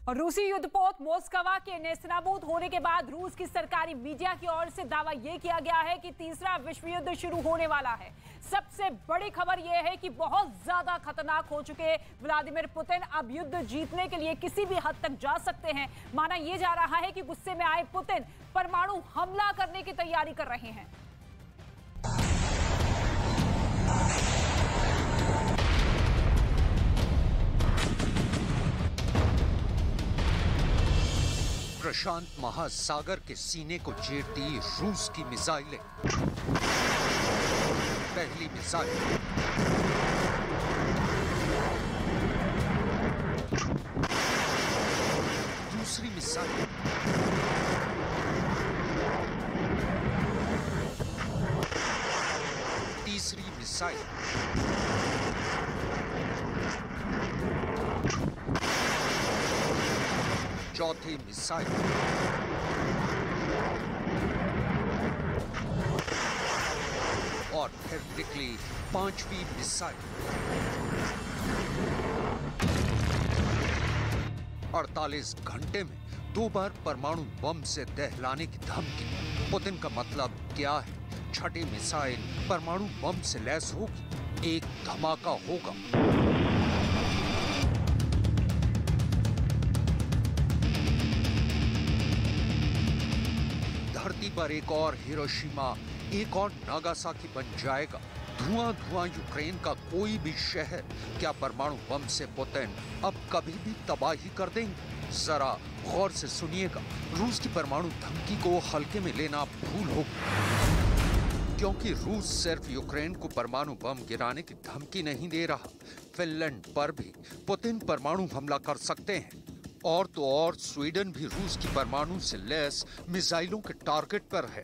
और रूसी युद्धपोत मोस्कवा के नेस्तनाबूद होने के बाद रूस की सरकारी मीडिया की ओर से दावा यह किया गया है कि तीसरा विश्व युद्ध शुरू होने वाला है। सबसे बड़ी खबर यह है कि बहुत ज्यादा खतरनाक हो चुके व्लादिमीर पुतिन अब युद्ध जीतने के लिए किसी भी हद तक जा सकते हैं। माना यह जा रहा है कि गुस्से में आए पुतिन परमाणु हमला करने की तैयारी कर रहे हैं। प्रशांत महासागर के सीने को चीरती रूस की मिसाइलें। पहली मिसाइल, दूसरी मिसाइल, तीसरी मिसाइल, चौथी मिसाइल, और फिर निकली पांचवी मिसाइल। 48 घंटे में 2 बार परमाणु बम से दहलाने की धमकी। पुतिन का मतलब क्या है? छठी मिसाइल परमाणु बम से लैस होगी, एक धमाका होगा। धरती पर एक और हिरोशिमा, एक और नागासाकी बन जाएगा। धुआं धुआं यूक्रेन का कोई भी शहर। क्या परमाणु बम से पुतिन अब कभी भी तबाही कर देंगे? जरा गौर से सुनिएगा। रूस की परमाणु धमकी को हल्के में लेना भूल होगी, क्योंकि रूस सिर्फ यूक्रेन को परमाणु बम गिराने की धमकी नहीं दे रहा, फिनलैंड पर भी पुतिन परमाणु हमला कर सकते हैं। और तो और स्वीडन भी रूस की परमाणु से लैस मिसाइलों के टारगेट पर है।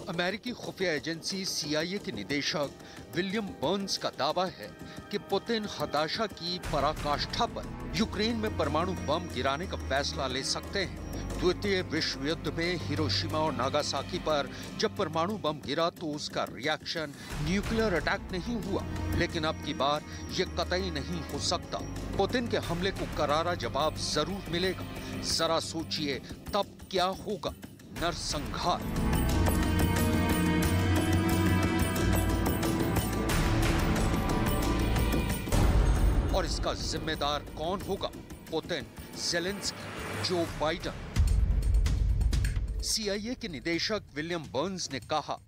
अमेरिकी खुफिया एजेंसी CIA के निदेशक विलियम बर्न्स का दावा है कि पुतिन हताशा की पराकाष्ठा पर यूक्रेन में परमाणु बम गिराने का फैसला ले सकते हैं। द्वितीय विश्व युद्ध में हिरोशिमा और नागासाकी पर जब परमाणु बम गिरा तो उसका रिएक्शन न्यूक्लियर अटैक नहीं हुआ, लेकिन अब की बार ये कतई नहीं हो सकता। पुतिन के हमले को करारा जवाब जरूर मिलेगा। जरा सोचिए तब क्या होगा? नरसंहार। और इसका जिम्मेदार कौन होगा? Putin, Zelensky, Joe Biden. CIA के निदेशक विलियम बर्न्स ने कहा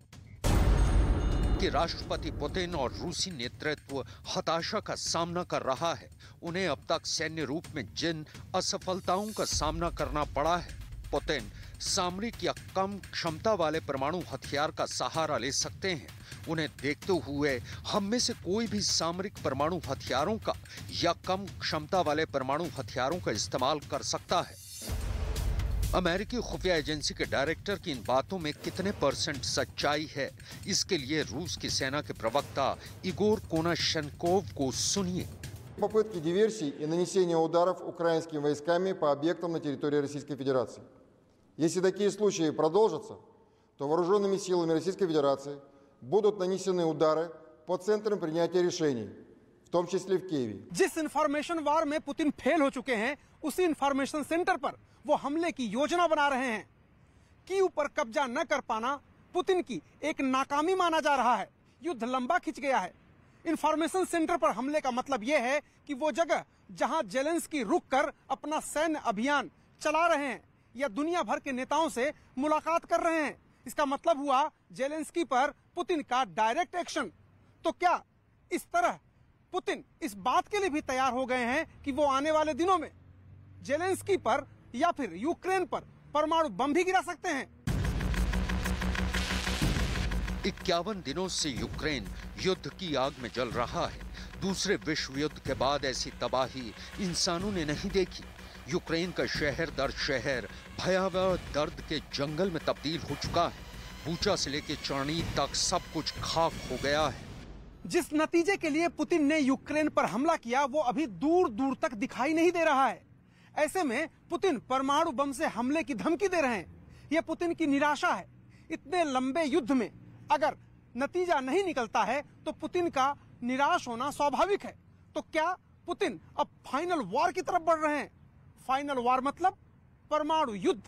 कि राष्ट्रपति पुतिन और रूसी नेतृत्व हताशा का सामना कर रहा है। उन्हें अब तक सैन्य रूप में जिन असफलताओं का सामना करना पड़ा है, पुतिन सामरिक या कम क्षमता वाले परमाणु हथियार का सहारा ले सकते हैं। उन्हें देखते हुए हम में से कोई भी सामरिक परमाणु हथियारों का या कम क्षमता वाले परमाणु हथियारों का इस्तेमाल कर सकता है। अमेरिकी खुफिया एजेंसी के डायरेक्टर की इन बातों में कितने % सच्चाई है, इसके लिए रूस की सेना के प्रवक्ता इगोर कोनाशेन्कोव को सुनिए। Попытки диверсий и нанесения ударов украинскими войсками по объектам на территории Российской Федерации. Если такие случаи продолжатся, то вооруженными силами Российской Федерации будут нанесены удары по центрам принятия решений, в том числе в Киеве. जिस इंफॉर्मेशन वार में पुतिन फेल हो चुके हैं, उसी इंफॉर्मेशन सेंटर पर वो हमले की योजना बना रहे हैं। कीव पर कब्जा न कर पाना पुतिन की एक नाकामी माना जा रहा है। युद्ध लंबा खिंच गया है। इंफॉर्मेशन सेंटर पर हमले का मतलब यह है कि वो जगह जहां ज़ेलेंस्की रुककर अपना सैन्य अभियान चला रहे हैं या दुनिया भर के नेताओं से मुलाकात कर रहे हैं, इसका मतलब हुआ ज़ेलेंस्की पर पुतिन का डायरेक्ट एक्शन। तो क्या इस तरह पुतिन इस बात के लिए भी तैयार हो गए हैं कि वो आने वाले दिनों में ज़ेलेंस्की पर या फिर यूक्रेन पर परमाणु बम भी गिरा सकते हैं? 51 दिनों से यूक्रेन युद्ध की आग में जल रहा है। दूसरे विश्व युद्ध के बाद ऐसी तबाही इंसानों ने नहीं देखी। यूक्रेन का शहर दर शहर भयावह दर्द के जंगल में तब्दील हो चुका है। बूचा से लेकर चर्नी तक सब कुछ खाक हो गया है। जिस नतीजे के लिए पुतिन ने यूक्रेन पर हमला किया वो अभी दूर दूर तक दिखाई नहीं दे रहा है। ऐसे में पुतिन परमाणु बम से हमले की धमकी दे रहे हैं। यह पुतिन की निराशा है। इतने लंबे युद्ध में अगर नतीजा नहीं निकलता है तो पुतिन का निराश होना स्वाभाविक है। तो क्या पुतिन अब फाइनल वॉर की तरफ बढ़ रहे हैं? फाइनल वॉर मतलब परमाणु युद्ध।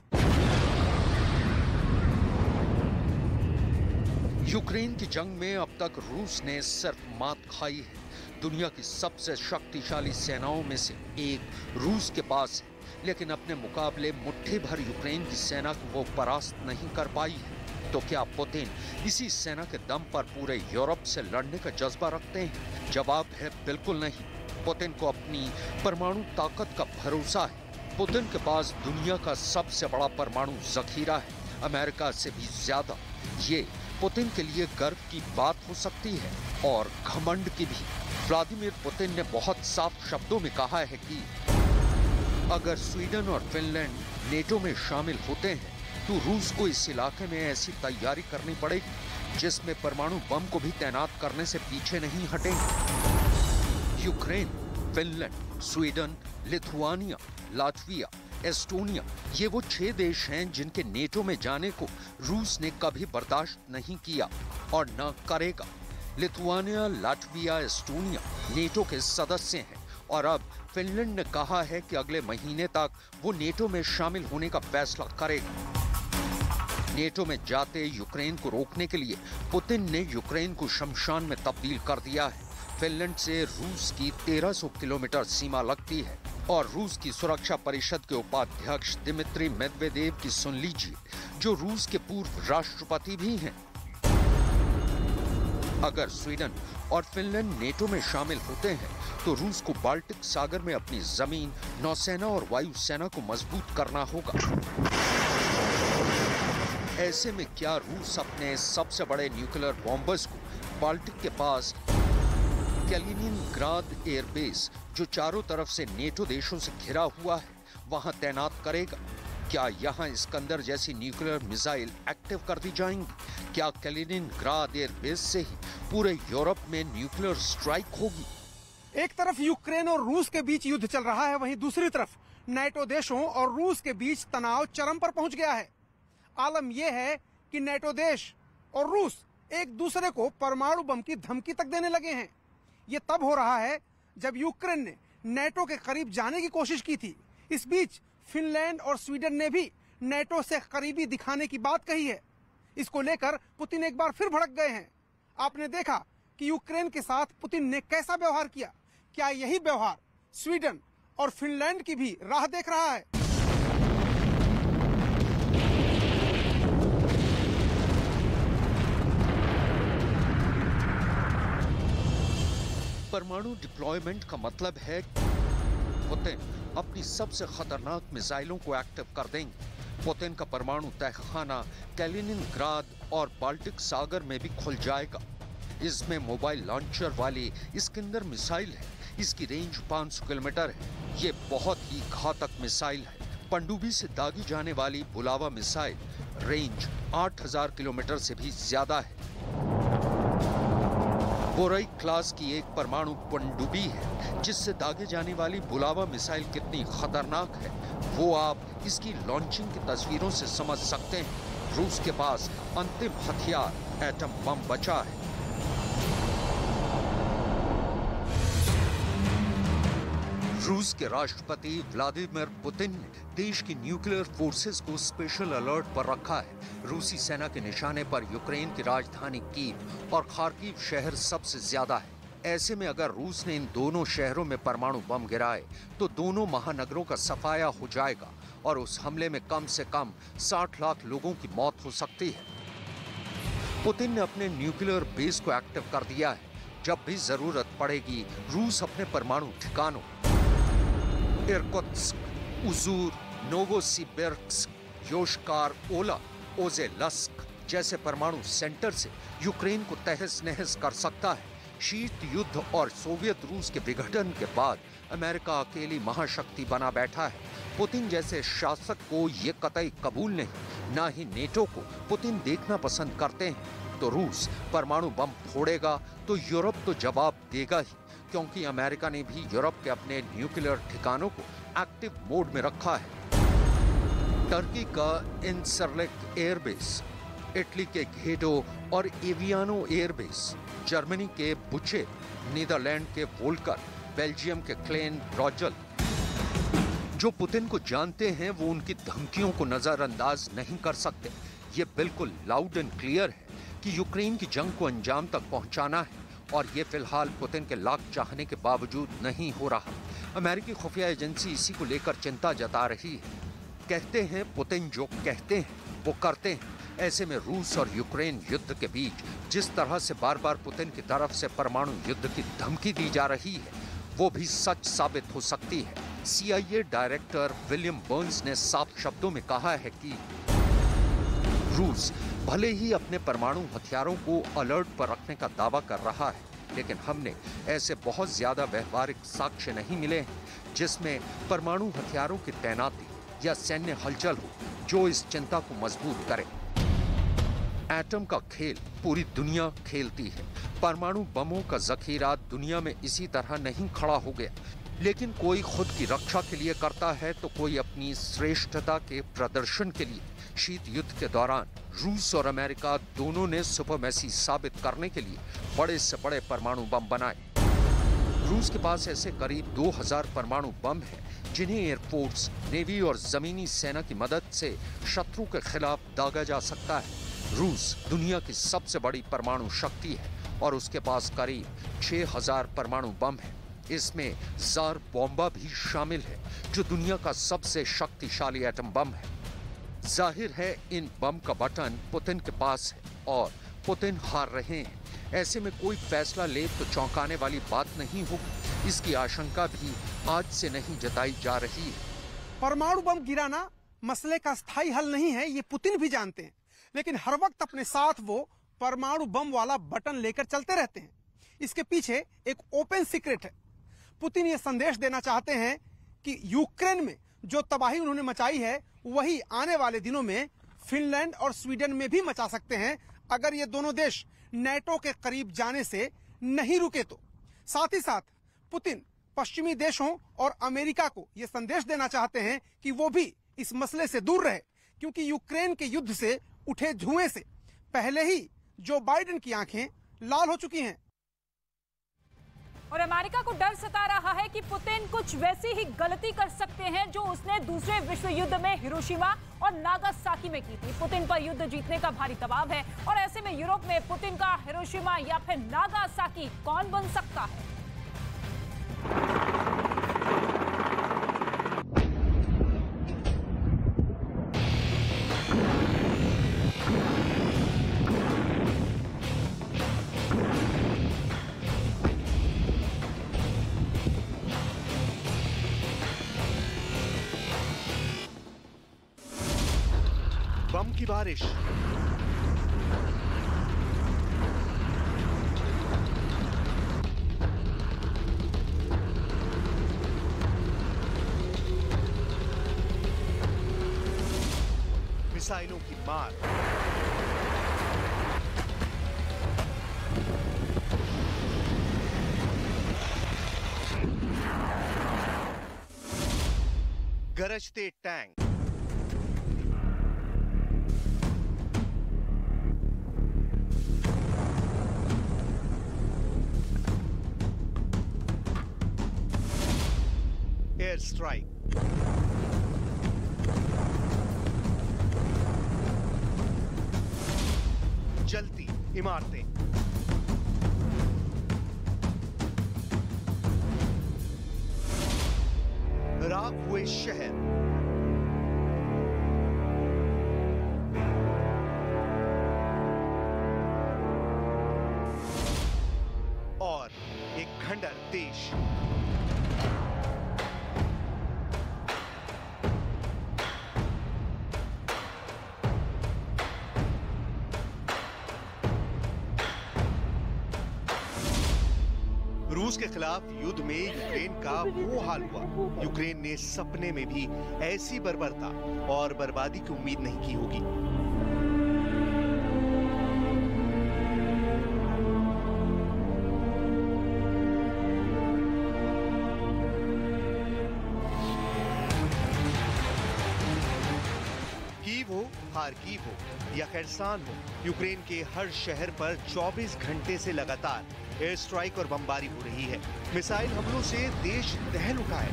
यूक्रेन की जंग में अब तक रूस ने सिर्फ मात खाई है। दुनिया की सबसे शक्तिशाली सेनाओं में से एक रूस के पास है, लेकिन अपने मुकाबले मुट्ठी भर यूक्रेन की सेना को वो परास्त नहीं कर पाई है। तो क्या पुतिन इसी सेना के दम पर पूरे यूरोप से लड़ने का जज्बा रखते हैं? जवाब है बिल्कुल नहीं। पुतिन को अपनी परमाणु ताकत का भरोसा है। पुतिन के पास दुनिया का सबसे बड़ा परमाणु जखीरा है, अमेरिका से भी ज्यादा। ये पुतिन के लिए गर्व की बात हो सकती है और घमंड की भी। व्लादिमीर पुतिन ने बहुत साफ शब्दों में कहा है कि अगर स्वीडन और फिनलैंड नेटो में शामिल होते हैं तो रूस को इस इलाके में ऐसी तैयारी करनी पड़ेगी जिसमें परमाणु बम को भी तैनात करने से पीछे नहीं हटेंगे। Ukraine, Finland, Sweden, Lithuania, Latvia, Estonia, ये वो 6 देश हैं जिनके नेटो में जाने को रूस ने कभी बर्दाश्त नहीं किया और न करेगा। लिथुआनिया, लातविया, एस्टोनिया नेटो के सदस्य हैं और अब फिनलैंड ने कहा है कि अगले महीने तक वो नेटो में शामिल होने का फैसला करेगा। नेटो में जाते यूक्रेन को रोकने के लिए पुतिन ने यूक्रेन को शमशान में तब्दील कर दिया है। फिनलैंड से रूस की 1300 किलोमीटर सीमा लगती है और रूस की सुरक्षा परिषद के उपाध्यक्ष दिमित्री मेदवेदेव की सुन लीजिए, जो रूस के पूर्व राष्ट्रपति भी हैं। अगर स्वीडन और फिनलैंड नेटो में शामिल होते हैं तो रूस को बाल्टिक सागर में अपनी जमीन, नौसेना और वायुसेना को मजबूत करना होगा। ऐसे में क्या रूस अपने सबसे बड़े न्यूक्लियर बॉम्बर्स को बाल्टिक के पास कैलिनिनग्राद एयरबेस, जो चारों तरफ से नेटो देशों से घिरा हुआ है, वहां तैनात करेगा? क्या यहां इस्कंदर जैसी न्यूक्लियर मिसाइल एक्टिव कर दी जाएंगी? क्या कैलिनिनग्राद एयरबेस से ही पूरे यूरोप में न्यूक्लियर स्ट्राइक होगी? एक तरफ यूक्रेन और रूस के बीच युद्ध चल रहा है, वहीं दूसरी तरफ नेटो देशों और रूस के बीच तनाव चरम पर पहुंच गया है। आलम यह है कि नेटो देश और रूस एक दूसरे को परमाणु बम की धमकी तक देने लगे हैं। ये तब हो रहा है जब यूक्रेन ने नेटो के करीब जाने की कोशिश की थी। इस बीच फिनलैंड और स्वीडन ने भी नेटो से करीबी दिखाने की बात कही है। इसको लेकर पुतिन एक बार फिर भड़क गए हैं। आपने देखा कि यूक्रेन के साथ पुतिन ने कैसा व्यवहार किया। क्या यही व्यवहार स्वीडन और फिनलैंड की भी राह देख रहा है? परमाणु डिप्लॉयमेंट का मतलब है पुतिन अपनी सबसे खतरनाक मिसाइलों को एक्टिव कर देंगे। पुतिन का परमाणु तहखाना कैलिनिनग्राद और बाल्टिक सागर में भी खुल जाएगा। इसमें मोबाइल लॉन्चर वाली इस्कंदर मिसाइल है। इसकी रेंज 500 किलोमीटर है। ये बहुत ही घातक मिसाइल है। पनडुब्बी से दागी जाने वाली बुलावा मिसाइल रेंज 8000 किलोमीटर से भी ज्यादा है। बोरई क्लास की एक परमाणु पनडुब्बी है जिससे दागे जाने वाली बुलावा मिसाइल कितनी खतरनाक है वो आप इसकी लॉन्चिंग की तस्वीरों से समझ सकते हैं। रूस के पास अंतिम हथियार एटम बम बचा है। रूस के राष्ट्रपति व्लादिमीर पुतिन ने देश की न्यूक्लियर फोर्सेस को स्पेशल अलर्ट पर रखा है। रूसी सेना के निशाने पर यूक्रेन की राजधानी कीव और खार्किव शहर सबसे ज्यादा है। ऐसे में अगर रूस ने इन दोनों शहरों में परमाणु बम गिराए तो दोनों महानगरों का सफाया हो जाएगा और उस हमले में कम से कम 60 लाख लोगों की मौत हो सकती है। पुतिन ने अपने न्यूक्लियर बेस को एक्टिव कर दिया है। जब भी जरूरत पड़ेगी रूस अपने परमाणु ठिकानों इरकुत्स्क, उजूर, नोवोसिबिर्स्क, योशकार ओला, ओजेलस्क जैसे परमाणु सेंटर से यूक्रेन को तहस नहस कर सकता है। शीत युद्ध और सोवियत रूस के विघटन के बाद अमेरिका अकेली महाशक्ति बना बैठा है। पुतिन जैसे शासक को ये कतई कबूल नहीं। ना ही नेटो को पुतिन देखना पसंद करते हैं। तो रूस परमाणु बम फोड़ेगा तो यूरोप तो जवाब देगा ही, क्योंकि अमेरिका ने भी यूरोप के अपने न्यूक्लियर ठिकानों को एक्टिव मोड में रखा है। टर्की का इंसरलेक एयरबेस, इटली के घेटो और एवियानो एयरबेस, जर्मनी के बुचे, नीदरलैंड के वोल्कर, बेल्जियम के क्लेन ब्रॉजल, जो पुतिन को जानते हैं वो उनकी धमकियों को नजरअंदाज नहीं कर सकते। ये बिल्कुल लाउड एंड क्लियर है कि यूक्रेन की जंग को अंजाम तक पहुंचाना है और ये फिलहाल पुतिन के लाख चाहने के बावजूद नहीं हो रहा। अमेरिकी खुफिया एजेंसी इसी को लेकर चिंता जता रही है। कहते हैं पुतिन जो कहते हैं वो करते हैं। ऐसे में रूस और यूक्रेन युद्ध के बीच जिस तरह से बार बार पुतिन की तरफ से परमाणु युद्ध की धमकी दी जा रही है वो भी सच साबित हो सकती है। CIA डायरेक्टर विलियम बर्न्स ने साफ शब्दों में कहा है कि रूस भले ही अपने परमाणु हथियारों को अलर्ट पर रखने का दावा कर रहा है, लेकिन हमने ऐसे बहुत ज्यादा व्यवहारिक साक्ष्य नहीं मिले हैं जिसमें परमाणु हथियारों की तैनाती या सैन्य हलचल हो जो इस चिंता को मजबूत करे। एटम का खेल पूरी दुनिया खेलती है। परमाणु बमों का जखीरा दुनिया में इसी तरह नहीं खड़ा हो गया, लेकिन कोई खुद की रक्षा के लिए करता है तो कोई अपनी श्रेष्ठता के प्रदर्शन के लिए। शीत युद्ध के दौरान रूस और अमेरिका दोनों ने सुपरमेसी साबित करने के लिए बड़े से बड़े परमाणु बम बनाए। रूस के पास ऐसे करीब 2000 परमाणु बम हैं जिन्हें एयरफोर्स, नेवी और जमीनी सेना की मदद से शत्रु के खिलाफ दागा जा सकता है। रूस दुनिया की सबसे बड़ी परमाणु शक्ति है और उसके पास करीब 6000 परमाणु बम है। इसमें जार बॉम्बा भी शामिल है जो दुनिया का सबसे शक्तिशाली एटम बम है। जाहिर है इन बम का बटन पुतिन के पास है और पुतिन हार रहे हैं। ऐसे में कोई फैसला ले तो चौंकाने वाली बात नहीं होगी। इसकी आशंका भी आज से नहीं जताई जा रही है। परमाणु बम गिराना मसले का स्थायी हल नहीं है, ये पुतिन भी जानते हैं, लेकिन हर वक्त अपने साथ वो परमाणु बम वाला बटन लेकर चलते रहते हैं। इसके पीछे एक ओपन सीक्रेट है। पुतिन ये संदेश देना चाहते हैं कि यूक्रेन में जो तबाही उन्होंने मचाई है वही आने वाले दिनों में फिनलैंड और स्वीडन में भी मचा सकते हैं अगर ये दोनों देश नेटो के करीब जाने से नहीं रुके तो। साथ ही साथ पुतिन पश्चिमी देशों और अमेरिका को यह संदेश देना चाहते हैं कि वो भी इस मसले से दूर रहे, क्योंकि यूक्रेन के युद्ध से उठे धुएं से पहले ही जो बाइडेन की आंखें लाल हो चुकी हैं। और अमेरिका को डर सता रहा है कि पुतिन कुछ वैसी ही गलती कर सकते हैं जो उसने दूसरे विश्व युद्ध में हिरोशिमा और नागासाकी में की थी। पुतिन पर युद्ध जीतने का भारी दबाव है और ऐसे में यूरोप में पुतिन का हिरोशिमा या फिर नागासाकी कौन बन सकता है? बम की बारिश, मिसाइलों की मार, गरजते टैंक, एयर स्ट्राइक, जलती इमारतें, राख हुए शहर, और एक खंडर देश। रूस के खिलाफ युद्ध में यूक्रेन का वो हाल हुआ। यूक्रेन ने सपने में भी ऐसी बर्बरता और बर्बादी की उम्मीद नहीं की होगी। कीव हो, खार्किव हो या खरसान हो, यूक्रेन के हर शहर पर 24 घंटे से लगातार एयर स्ट्राइक और बमबारी हो रही है। मिसाइल हमलों से देश दहल उठा है।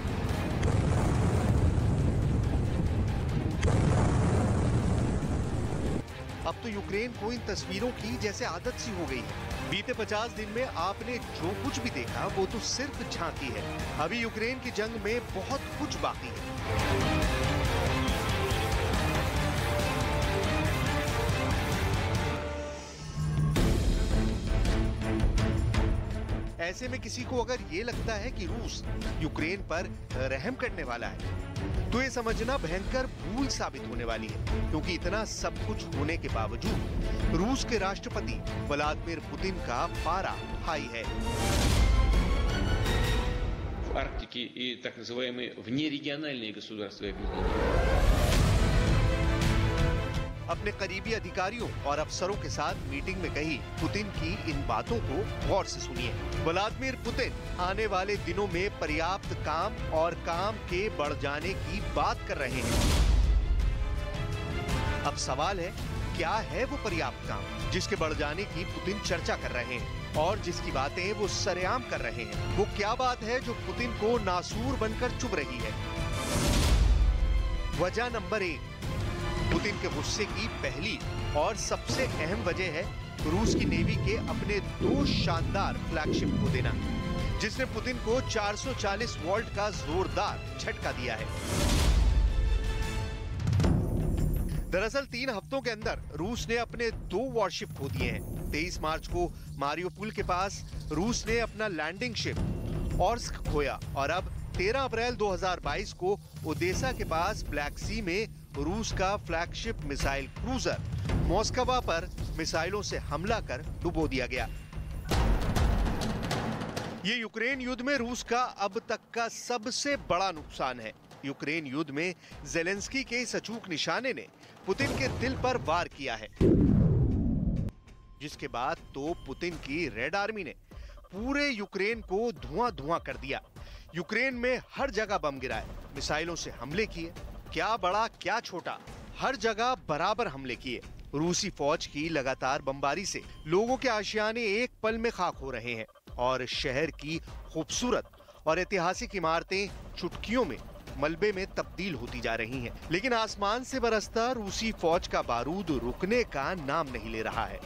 अब तो यूक्रेन को इन तस्वीरों की जैसे आदत सी हो गई है। बीते 50 दिन में आपने जो कुछ भी देखा वो तो सिर्फ झांकी है। अभी यूक्रेन की जंग में बहुत कुछ बाकी है। ऐसे में किसी को अगर ये लगता है कि रूस यूक्रेन पर रहम करने वाला है तो ये समझना भयंकर भूल साबित होने वाली है, क्योंकि इतना सब कुछ होने के बावजूद रूस के राष्ट्रपति व्लादिमीर पुतिन का पारा हाई है। В Арктике и так называемые внерегиональные गृहस्थ अपने करीबी अधिकारियों और अफसरों के साथ मीटिंग में कही पुतिन की इन बातों को गौर से सुनिए। व्लादिमीर पुतिन आने वाले दिनों में पर्याप्त काम और काम के बढ़ जाने की बात कर रहे हैं। अब सवाल है, क्या है वो पर्याप्त काम जिसके बढ़ जाने की पुतिन चर्चा कर रहे हैं और जिसकी बातें वो सरेआम कर रहे हैं? वो क्या बात है जो पुतिन को नासूर बनकर चुभ रही है? वजह नंबर 1, पुतिन के गुस्से की पहली और सबसे अहम वजह है रूस की नेवी के अपने 2 शानदार फ्लैगशिप को देना, जिसने पुतिन को 440 वोल्ट का जोरदार झटका दिया है। दरअसल 3 हफ्तों के अंदर रूस ने अपने 2 वॉरशिप खो दिए हैं। 23 मार्च को मारियोपोल के पास रूस ने अपना लैंडिंग शिप ऑर्स्क खोया और अब 13 अप्रैल 2022 को ओडेसा के पास ब्लैक सी में रूस का फ्लैगशिप मिसाइल क्रूजर मॉस्कवा पर मिसाइलों से हमला कर डुबो दिया गया। ये यूक्रेन युद्ध में रूस का अब तक का सबसे बड़ा नुकसान है। यूक्रेन युद्ध में ज़ेलेंस्की के इस अचूक निशाने ने पुतिन के दिल पर वार किया है, जिसके बाद तो पुतिन की रेड आर्मी ने पूरे यूक्रेन को धुआं-धुआं कर दिया। यूक्रेन में हर जगह बम गिराए, मिसाइलों से हमले किए, क्या बड़ा क्या छोटा, हर जगह बराबर हमले किए। रूसी फौज की लगातार बमबारी से लोगों के आशियाने एक पल में खाक हो रहे हैं और शहर की खूबसूरत और ऐतिहासिक इमारतें चुटकियों में मलबे में तब्दील होती जा रही हैं। लेकिन आसमान से बरसता रूसी फौज का बारूद रुकने का नाम नहीं ले रहा है।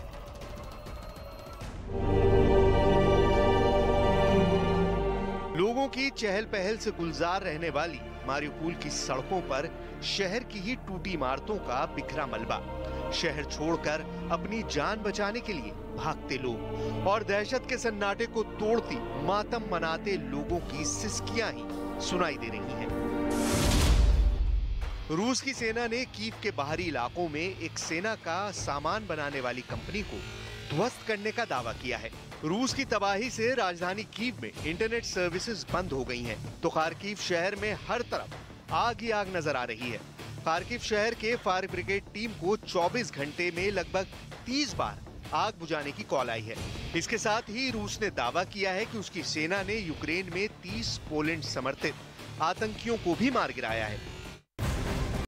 लोगों की चहल पहल से गुलजार रहने वाली मारियोपोल की सड़कों पर शहर की ही टूटी इमारतों का बिखरा मलबा, शहर छोड़कर अपनी जान बचाने के लिए भागते लोग और दहशत के सन्नाटे को तोड़ती मातम मनाते लोगों की सिसकियां ही सुनाई दे रही हैं। रूस की सेना ने कीव के बाहरी इलाकों में एक सेना का सामान बनाने वाली कंपनी को ध्वस्त करने का दावा किया है। रूस की तबाही से राजधानी कीव में इंटरनेट सर्विसेज बंद हो गई हैं, तो खार्किव शहर में हर तरफ आग ही आग नजर आ रही है। खार्किव शहर के फायर ब्रिगेड टीम को 24 घंटे में लगभग 30 बार आग बुझाने की कॉल आई है। इसके साथ ही रूस ने दावा किया है कि उसकी सेना ने यूक्रेन में 30 पोलैंड समर्थित आतंकियों को भी मार गिराया है।